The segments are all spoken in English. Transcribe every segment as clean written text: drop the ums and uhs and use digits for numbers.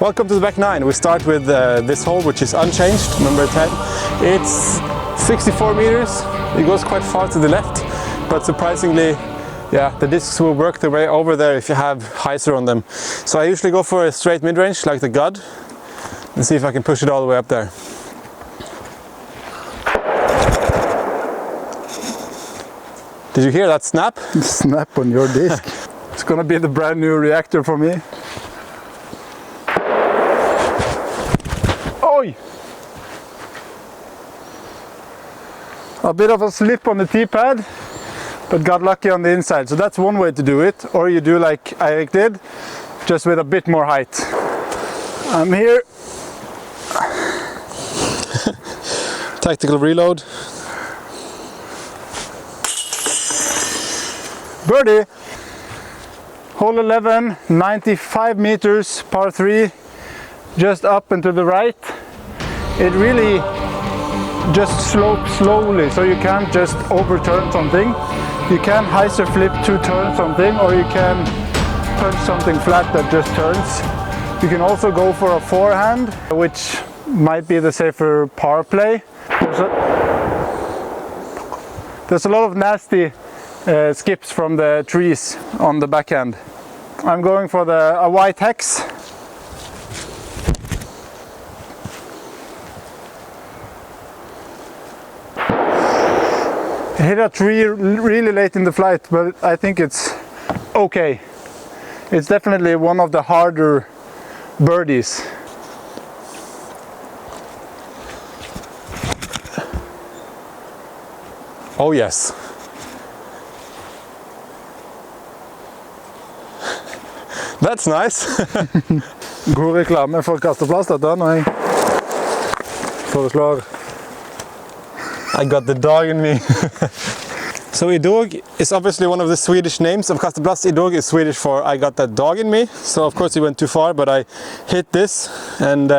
Welcome to the back 9. We start with this hole, which is unchanged, number 10. It's 64 meters. It goes quite far to the left, but surprisingly, yeah, the discs will work their way over there if you have hyzer on them. So I usually go for a straight mid-range like the God and see if I can push it all the way up there. Did you hear that snap? Snap on your disc. It's gonna be the brand new reactor for me. Oi! A bit of a slip on the T-pad, but got lucky on the inside. So that's one way to do it. Or you do like Eirik did, just with a bit more height. I'm here. Tactical reload. Birdie. Hole 11, 95 meters, par 3, just up and to the right. It really just slopes slowly, so you can't just overturn something. You can hyzer flip to turn something, or you can punch something flat that just turns. You can also go for a forehand, which might be the safer par play. There's a lot of nasty skips from the trees on the backhand. I'm going for a white hex. It hit a tree really late in the flight, but I think it's okay. It's definitely one of the harder birdies. Oh yes. That's nice. God reklame for kasteplass dette når jeg foreslår. I got the dog in me. So Idog is obviously one of the Swedish names of kasteplass. Idog is Swedish for I got that dog in me. So of course he went too far, but I hit this and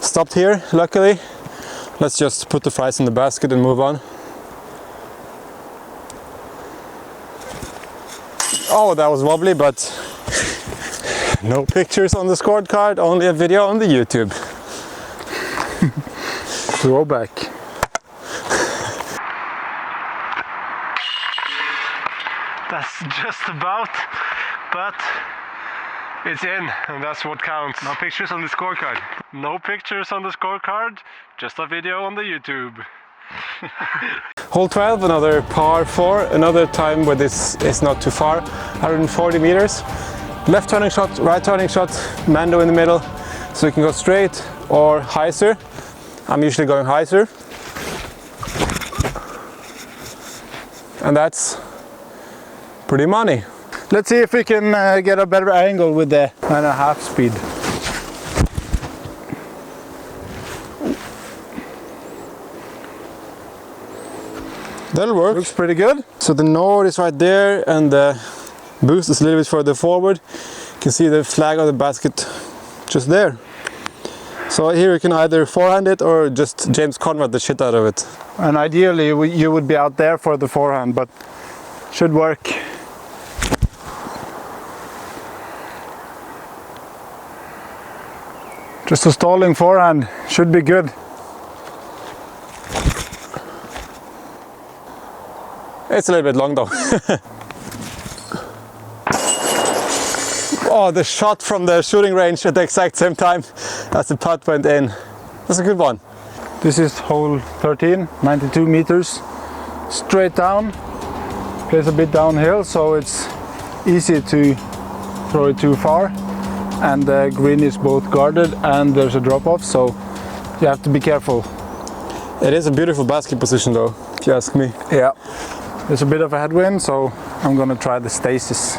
stopped here, luckily. Let's just put the fries in the basket and move on. Oh, that was wobbly, but no pictures on the scorecard, only a video on the YouTube. Throwback. That's just about, but it's in, and that's what counts. No pictures on the scorecard. No pictures on the scorecard, just a video on the YouTube. Hole 12, another par 4, another time where this is not too far, 140 meters. Left turning shot, right turning shot, Mando in the middle, so you can go straight or hyzer. I'm usually going hyzer. And that's pretty money. Let's see if we can get a better angle with the 9.5 speed. That'll work. Looks pretty good. So the Nord is right there and the boost is a little bit further forward. You can see the flag of the basket just there. So here you can either forehand it or just James Conrad the shit out of it. And ideally you would be out there for the forehand, but should work. Just a stalling forehand should be good. It's a little bit long though. Oh, the shot from the shooting range at the exact same time as the putt went in. That's a good one. This is hole 13, 92 meters, straight down. Plays a bit downhill, so it's easy to throw it too far. And the green is both guarded and there's a drop-off, so you have to be careful. It is a beautiful basket position though, if you ask me. Yeah. There's a bit of a headwind, so I'm gonna try the stasis.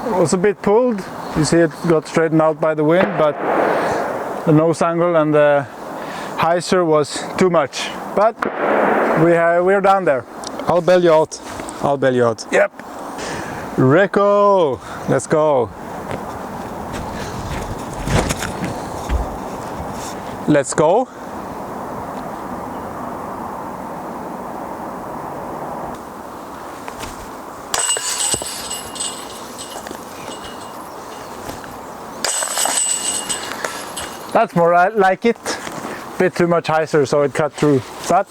It was a bit pulled. You see it got straightened out by the wind, but the nose angle and the hyzer was too much. But we're down there. I'll bail you out. I'll bail you out. Yep. Rico, let's go. Let's go. That's more like it. Bit too much hyzer, so it cut through. But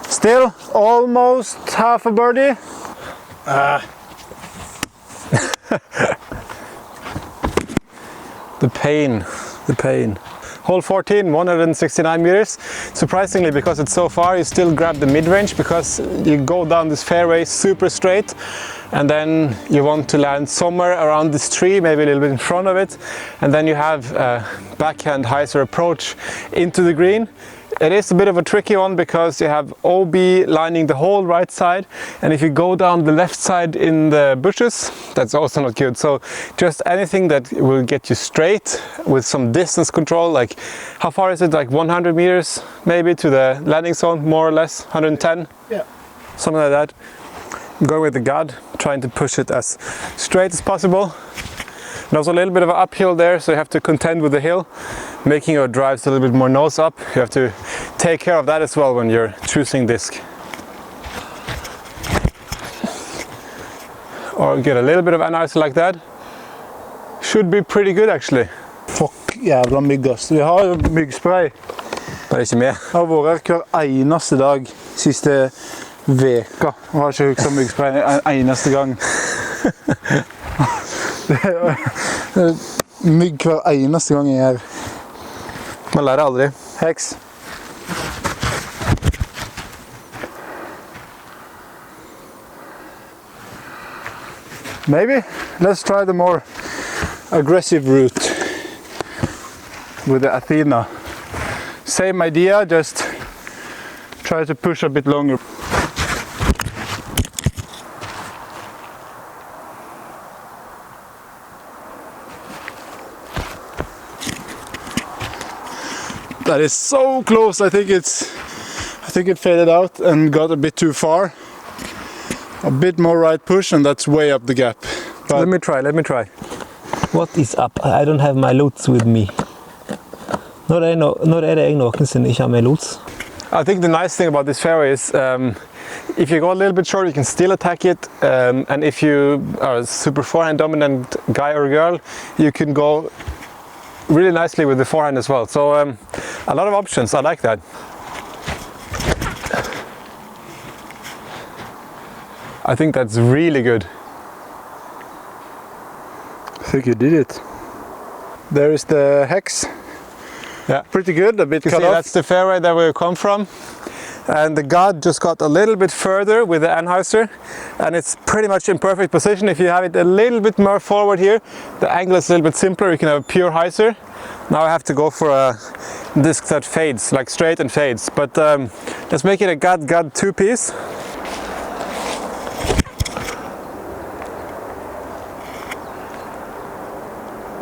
still, almost half a birdie. The pain. Hole 14, 169 meters. Surprisingly, because it's so far, you still grab the mid-range because you go down this fairway super straight and then you want to land somewhere around this tree, maybe a little bit in front of it, and then you have a backhand hyzer approach into the green. It is a bit of a tricky one because you have OB lining the whole right side, and if you go down the left side in the bushes, that's also not good. So just anything that will get you straight with some distance control, like how far is it, like 100 meters maybe to the landing zone, more or less, 110? Yeah. Something like that. I'm going with the God, trying to push it as straight as possible. And also a little bit of an uphill there, so you have to contend with the hill, making your drives a little bit more nose up. You have to take care of that as well when you're choosing disc. Or get a little bit of anhyzer like that. Should be pretty good actually. Fuck, jævla mygg ass. Vi har jo myggspray. Bare ikke med. Jeg har vært her hver eneste dag siste veka. Og har ikke hukket myggspray en eneste gang. Mygg hver eneste gang jeg er her. Man lærer aldri. Heks. Maybe let's try the more aggressive route with the Athena. Same idea, just try to push a bit longer. That is so close. I think it faded out and got a bit too far. A bit more right push and that's way up the gap. But Let me try. What is up? I don't have my loads with me. Når er det jeg noensinne ikke har med loads? I think the nice thing about this fairway is if you go a little bit short, you can still attack it, and if you are a super forehand dominant guy or girl, you can go really nicely with the forehand as well. So a lot of options. I like that. I think that's really good. I think you did it. There is the hex. Yeah, pretty good. A bit cut off. That's the fairway that we come from. And the God just got a little bit further with the anhyzer, and it's pretty much in perfect position. If you have it a little bit more forward here, the angle is a little bit simpler. You can have a pure hyzer. Now I have to go for a disc that fades, like straight and fades. But let's make it a God two-piece.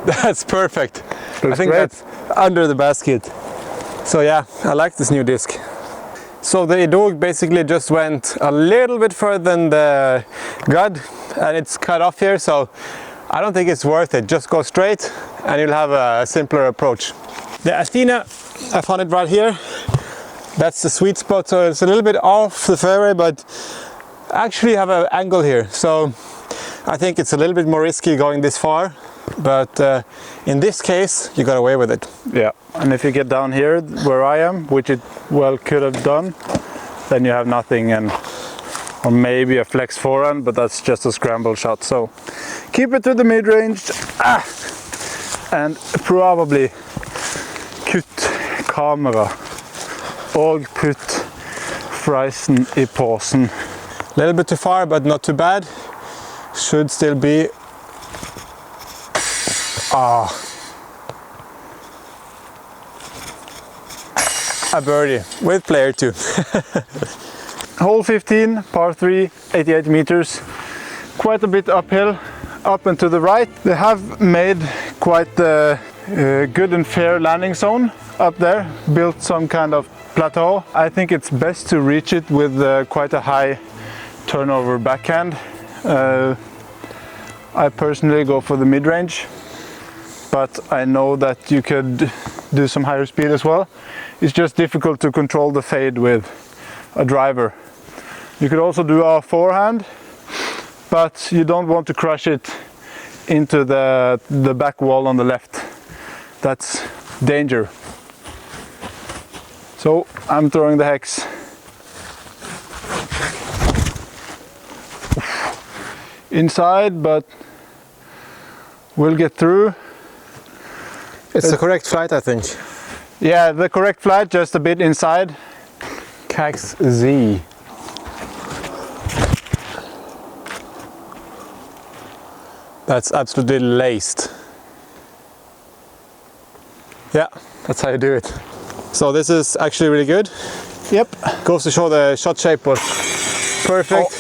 That's perfect. I think great. that's under the basket. So yeah, I like this new disc. So the Idog basically just went a little bit further than the God, and it's cut off here, so I don't think it's worth it. Just go straight and you'll have a simpler approach. The Athena, I found it right here. That's the sweet spot, so it's a little bit off the fairway, but actually have an angle here. So I think it's a little bit more risky going this far, but in this case you got away with it. Yeah, and if you get down here where I am, which it well could have done, then you have nothing, and or maybe a flex forehand, but that's just a scramble shot. So keep it to the mid-range and probably kutt kamera og putt frisen I posen. A little bit too far, but not too bad. Should still be a birdie with player 2. Hole 15, par 3, 88 meters. Quite a bit uphill, up and to the right. They have made quite a good and fair landing zone up there, built some kind of plateau. I think it's best to reach it with quite a high turnover backhand. I personally go for the mid-range, but I know that you could do some higher speed as well. It's just difficult to control the fade with a driver. You could also do a forehand, but you don't want to crush it into the back wall on the left. That's danger. So I'm throwing the hex. Inside, but we'll get through. It's the correct flight, I think. Yeah, the correct flight, just a bit inside. Cax Z. That's absolutely laced. Yeah, that's how you do it. So this is actually really good. Yep. Goes to show the shot shape was perfect.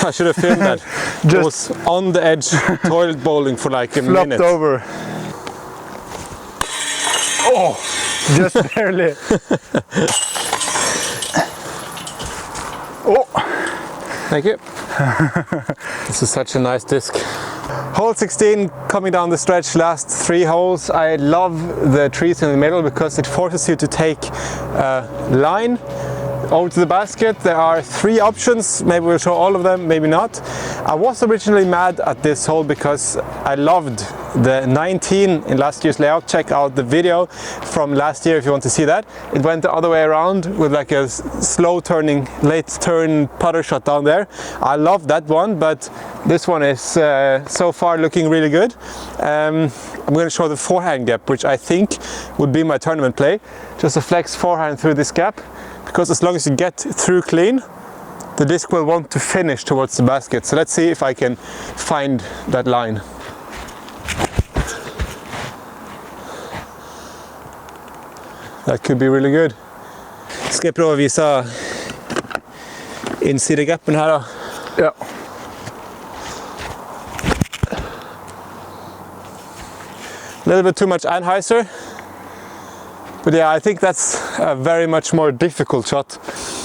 I should have filmed that. It was on the edge, toilet bowling for like a minute. Flopped over. Oh, just barely. Oh, thank you. This is such a nice disc. Hole 16 coming down the stretch, last 3 holes. I love the trees in the middle because it forces you to take a line over to the basket. There are 3 options, maybe we'll show all of them, maybe not. I was originally mad at this hole because I loved the 19 in last year's layout. Check out the video from last year if you want to see that. It went the other way around with like a slow turning, late turn putter shot down there. I love that one, but this one is so far looking really good. I'm going to show the forehand gap, which I think would be my tournament play. Just a flex forehand through this gap, because as long as you get through clean, the disc will want to finish towards the basket. So let's see if I can find that line. That could be really good. Ska jag prova att visa insidegappen här då? ja. A little bit too much Anheuser. But yeah, I think that's a very much more difficult shot.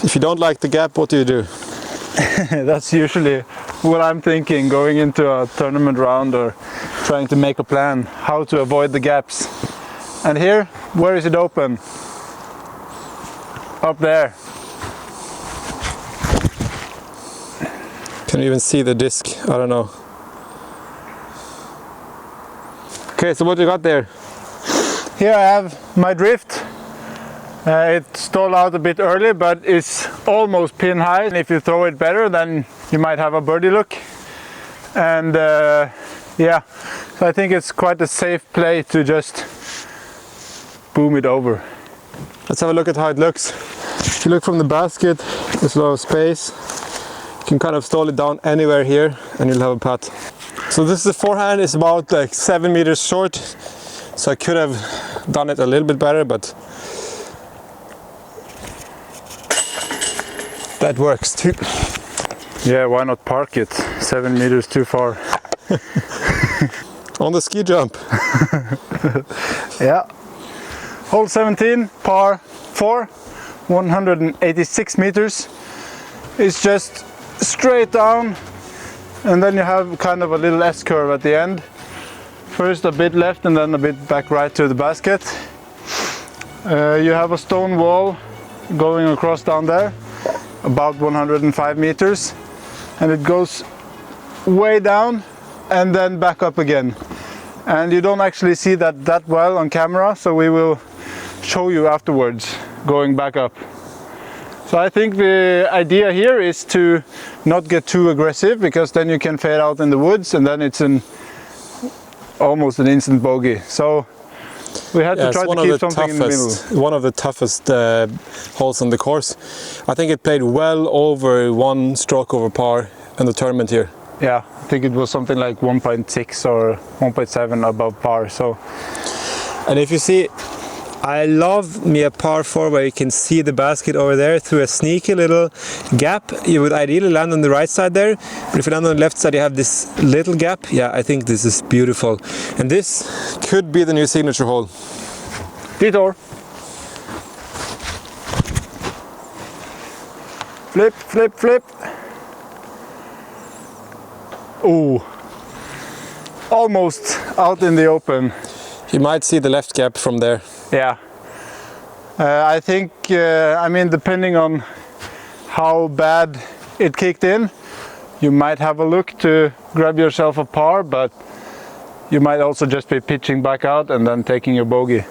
If you don't like the gap, what do? That's usually what I'm thinking going into a tournament round or trying to make a plan how to avoid the gaps. And here, where is it open? Up there. Can you even see the disc? I don't know. Okay, so what you got there? Here I have my drift. It stalled out a bit early, but it's almost pin high. And if you throw it better, then you might have a birdie look. And yeah, so I think it's quite a safe play to just boom it over. Let's have a look at how it looks. If you look from the basket, there's a lot of space. You can kind of stall it down anywhere here and you'll have a putt. So this is the forehand, it's about like 7 meters short. So I could have done it a little bit better, but that works too. Yeah, why not park it? 7 meters too far. On the ski jump. Yeah. Hole 17, par 4, 186 meters. It's just straight down, and then you have kind of a little S-curve at the end. First a bit left and then a bit back right to the basket. You have a stone wall going across down there, about 105 meters, and it goes way down and then back up again. And you don't actually see that well on camera, so we will show you afterwards going back up. So I think the idea here is to not get too aggressive, because then you can fade out in the woods and then it's almost an instant bogey. So we had to try to keep something in the middle. One of the toughest holes on the course. I think it played well over 1 stroke over par in the tournament here. Yeah, I think it was something like 1.6 or 1.7 above par. So, and if you see, I love me a par 4 where you can see the basket over there through a sneaky little gap. You would ideally land on the right side there, but if you land on the left side you have this little gap. Yeah, I think this is beautiful. And this could be the new signature hole. Detour. Flip, flip, flip. Ooh. Almost out in the open. You might see the left gap from there. Yeah. I think, I mean, depending on how bad it kicked in, you might have a look to grab yourself a par, but you might also just be pitching back out and then taking your bogey.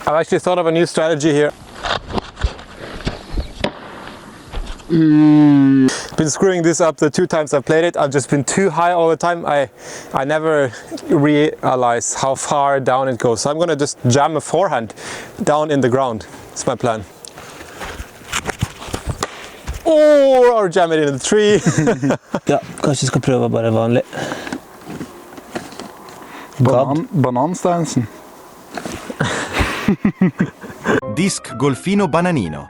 I've actually thought of a new strategy here. Been screwing this up the 2 times I've played it. I've just been too high all the time. I never realize how far down it goes. So I'm gonna just jam a forehand down in the ground. That's my plan. Or jam it in the tree. Ja, kanskje skal prøve bare vanlig. Bananstansen. Disc golfino bananino.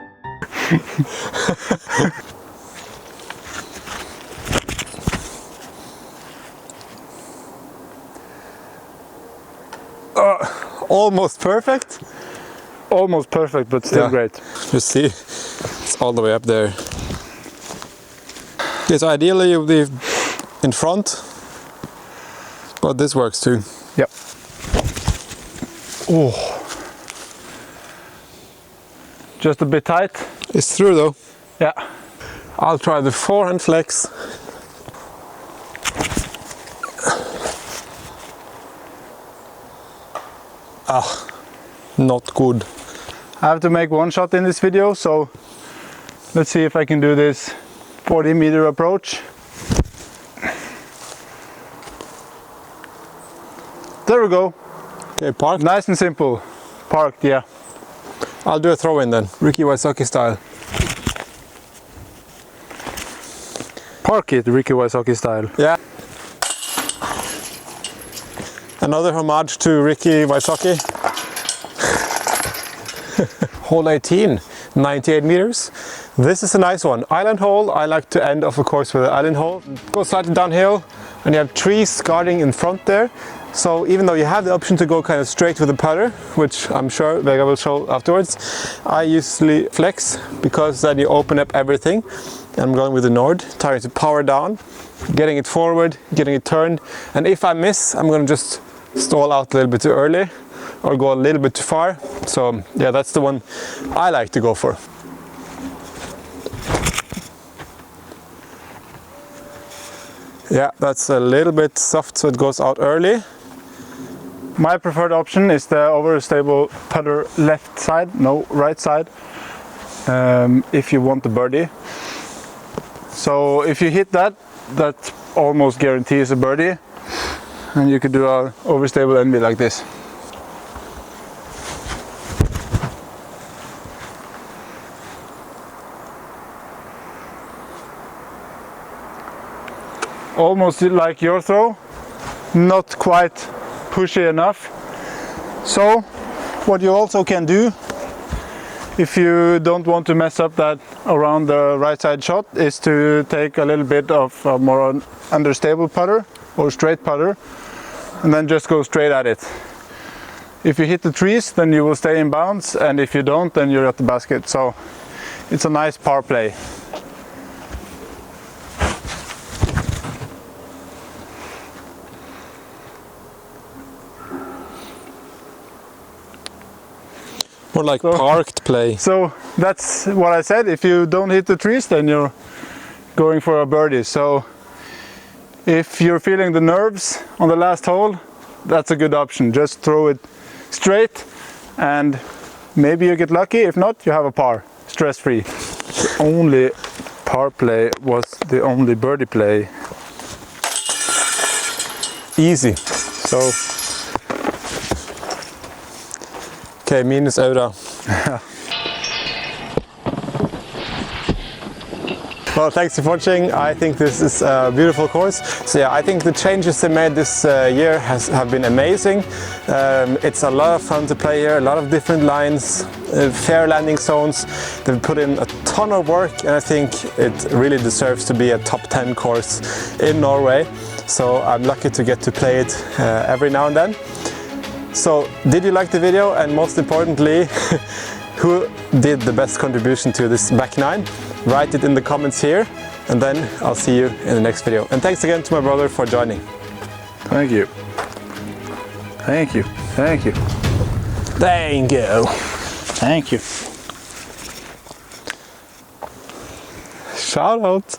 Almost perfect. Almost perfect, but still great. You see, it's all the way up there. Okay, so ideally you'll be in front, but this works too. Yep. Oh. Just a bit tight. It's through though. Yeah. I'll try the forehand flex. Not good. I have to make one shot in this video, so let's see if I can do this 40-meter approach. There we go. Okay, park. Nice and simple. Parked, yeah. I'll do a throw in then, Ricky Wysocki style. Park it, Ricky Wysocki style. Yeah. Another homage to Ricky Wysocki. Hole 18, 98 meters. This is a nice one. Island hole. I like to end off, of course, with an island hole. Go slightly downhill, and you have trees guarding in front there. So even though you have the option to go kind of straight with the putter, which I'm sure Vega will show afterwards, I usually flex because then you open up everything. I'm going with the Nord, trying to power down, getting it forward, getting it turned. And if I miss, I'm going to just stall out a little bit too early or go a little bit too far. So yeah, that's the one I like to go for. Yeah, that's a little bit soft, so it goes out early. My preferred option is the overstable putter left side, no, right side, if you want the birdie. So if you hit that, that almost guarantees a birdie, and you could do an overstable envy like this. Almost like your throw, not quite pushy enough. So what you also can do, if you don't want to mess up that around the right side shot, is to take a little bit of a more understable putter or straight putter and then just go straight at it. If you hit the trees, then you will stay in bounds, and if you don't, then you're at the basket. So it's a nice par play. More like parked play. So that's what I said. If you don't hit the trees, then you're going for a birdie. So if you're feeling the nerves on the last hole, that's a good option. Just throw it straight and maybe you get lucky. If not, you have a par, stress-free. The only par play was the only birdie play. Easy. So okay, minus euro. Well, thanks for watching. I think this is a beautiful course. So yeah, I think the changes they made this year have been amazing. It's a lot of fun to play here, a lot of different lines, fair landing zones. They've put in a ton of work, and I think it really deserves to be a top 10 course in Norway. So I'm lucky to get to play it every now and then. So, did you like the video, and most importantly, who did the best contribution to this back nine? Write it in the comments here, and then I'll see you in the next video. And thanks again to my brother for joining. thank you. Thank you. Thank you. Thank you. Thank you. Shout out.